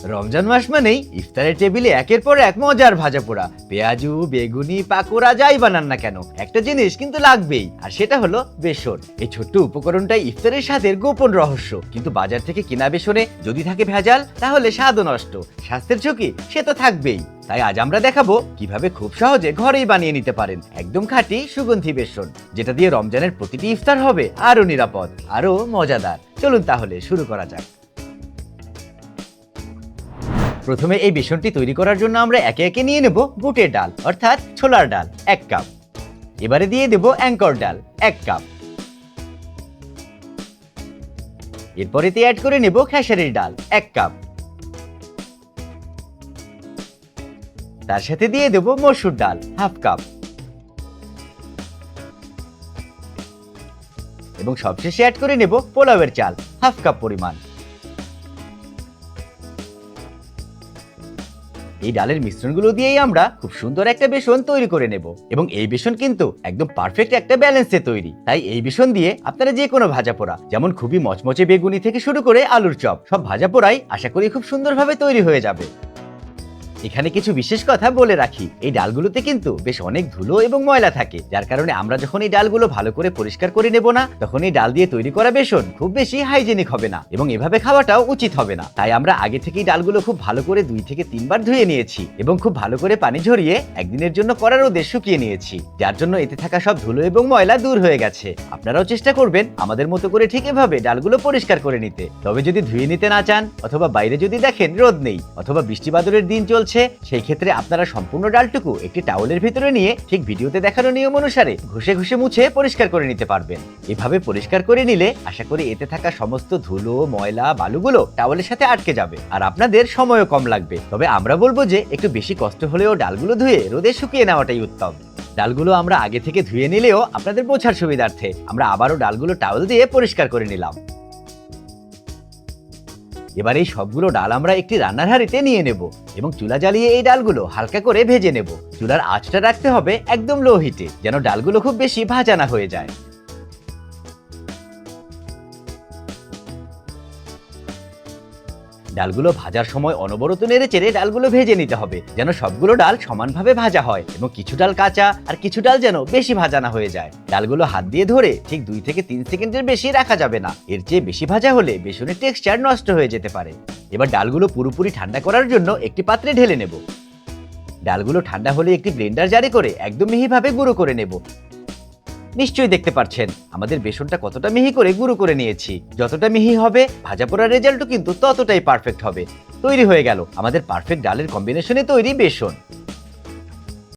রমজান মাস মানেই ইফতারের টেবিলে একের পর এক মজার ভাজা পোড়া, পেঁয়াজু, বেগুনি, পাকোড়া যাই বানান না কেন, একটা জিনিস কিন্তু লাগবেই, আর সেটা হলো বেসন। এই ছোট্ট উপকরণটাই ইফতারের স্বাদের গোপন রহস্য। কিন্তু বাজার থেকে কেনা বেসনে যদি থাকে ভেজাল, তাহলে স্বাদও নষ্ট, স্বাস্থ্যের ঝুঁকি সে তো থাকবেই। তাই আজ আমরা দেখাবো কিভাবে খুব সহজে ঘরেই বানিয়ে নিতে পারেন একদম খাঁটি সুগন্ধি বেসন, যেটা দিয়ে রমজানের প্রতিটি ইফতার হবে আরো নিরাপদ, আরো মজাদার। চলুন তাহলে শুরু করা যাক। প্রথমে এই বেসনটি তৈরি করার জন্য আমরা একে একে নিয়ে নেব বুটের ডাল অর্থাৎ ছোলার ডাল 1 কাপ। এবারে দিয়ে দেব অ্যাঙ্কর ডাল 1 কাপ। এরপরেতে অ্যাড করে নেব খেসারির ডাল 1 কাপ। তার সাথে দিয়ে দেব মসুর ডাল 1/2 কাপ। এবং সবশেষে অ্যাড করে নেব পোলাওয়ের চাল 1/2 কাপ পরিমাণ। এই ডালের মিশ্রণগুলো দিয়েই আমরা খুব সুন্দর একটা বেসন তৈরি করে নেব। এবং এই বেসন কিন্তু একদম পারফেক্ট একটা ব্যালেন্সে তৈরি। তাই এই বেসন দিয়ে আপনারা যে কোনো ভাজা পোড়া, যেমন খুবই মচমচে বেগুনি থেকে শুরু করে আলুর চপ, সব ভাজা পোড়াই আশা করি খুব সুন্দরভাবে তৈরি হয়ে যাবে। এখানে কিছু বিশেষ কথা বলে রাখি, এই ডালগুলোতে কিন্তু বেশ অনেক ধুলো এবং ময়লা থাকে, যার কারণে আমরা যখন এই ডালগুলো ভালো করে পরিষ্কার করে নেব না, তখন এই ডাল দিয়ে তৈরি করা বেসন খুব বেশি হাইজেনিক হবে না এবং এভাবে খাওয়াটাও উচিত হবে না। তাই আমরা আগে থেকেই ডালগুলো খুব ভালো করে 2 থেকে 3 বার ধুয়ে নিয়েছি এবং খুব ভালো করে পানি ঝরিয়ে একদিনের জন্য কড়া রোদে শুকিয়ে নিয়েছি, যার জন্য এতে থাকা সব ধুলো এবং ময়লা দূর হয়ে গেছে। আপনারাও চেষ্টা করবেন আমাদের মতো করে ঠিক এভাবে ডালগুলো পরিষ্কার করে নিতে। তবে যদি ধুয়ে নিতে না চান, অথবা বাইরে যদি দেখেন রোদ নেই, অথবা বৃষ্টি বাদলের দিন চলছে, সেই ক্ষেত্রে আপনারা সম্পূর্ণ ডালটুকু একটি টাওয়ালের ভিতরে নিয়ে ঠিক ভিডিওতে দেখানো নিয়ম অনুসারে ঘষে ঘষে মুছে পরিষ্কার করে নিতে পারবেন। এভাবে পরিষ্কার করে নিলে আশা করি এতে থাকা সমস্ত ধুলো, ময়লা, বালুগুলো টাওয়ালের সাথে আটকে যাবে আর আপনাদের সময়ও কম লাগবে। তবে আমরা বলবো যে একটু বেশি কষ্ট হলেও ডালগুলো ধুয়ে রোদে শুকিয়ে নেওয়াটাই উত্তম। ডালগুলো আমরা আগে থেকে ধুয়ে নিলেও আপনাদের বোঝার সুবিধার্থে আমরা আবারও ডালগুলো টাওয়াল দিয়ে পরিষ্কার করে নিলাম। এবার এই সবগুলো ডাল আমরা একটি রান্নার হাঁড়িতে নিয়ে নেব এবং চুলা জ্বালিয়ে এই ডালগুলো হালকা করে ভেজে নেব। চুলার আঁচটা রাখতে হবে একদম লো হিটে, যেন ডালগুলো খুব বেশি ভাজা না হয়ে যায়। ডালগুলো ভাজার সময় অনবরত নেড়েচেড়ে ডালগুলো ভেজে নিতে হবে, যেন সবগুলো ডাল সমানভাবে ভাজা হয় এবং কিছু ডাল কাঁচা আর কিছু ডাল যেন বেশি ভাজা না হয়ে যায়। ডালগুলো হাত দিয়ে ধরে ঠিক 2 থেকে 3 সেকেন্ডের বেশি রাখা যাবে না, এর চেয়ে বেশি ভাজা হলে বেসনের টেক্সচার নষ্ট হয়ে যেতে পারে। এবার ডালগুলো পুরোপুরি ঠান্ডা করার জন্য একটি পাত্রে ঢেলে নেব। ডালগুলো ঠান্ডা হলে একটি ব্লেন্ডার জারি করে একদম মিহিভাবে গুঁড়ো করে নেব। নিশ্চয়ই দেখতে পাচ্ছেন আমাদের বেসনটা কতটা মিহি করে গুঁড়ো করে নিয়েছি। যতটা মিহি হবে ভাজা পোড়ার রেজাল্টও কিন্তু ততটাই পারফেক্ট হবে। তৈরি হয়ে গেল আমাদের পারফেক্ট ডালের কম্বিনেশনে তৈরি বেসন।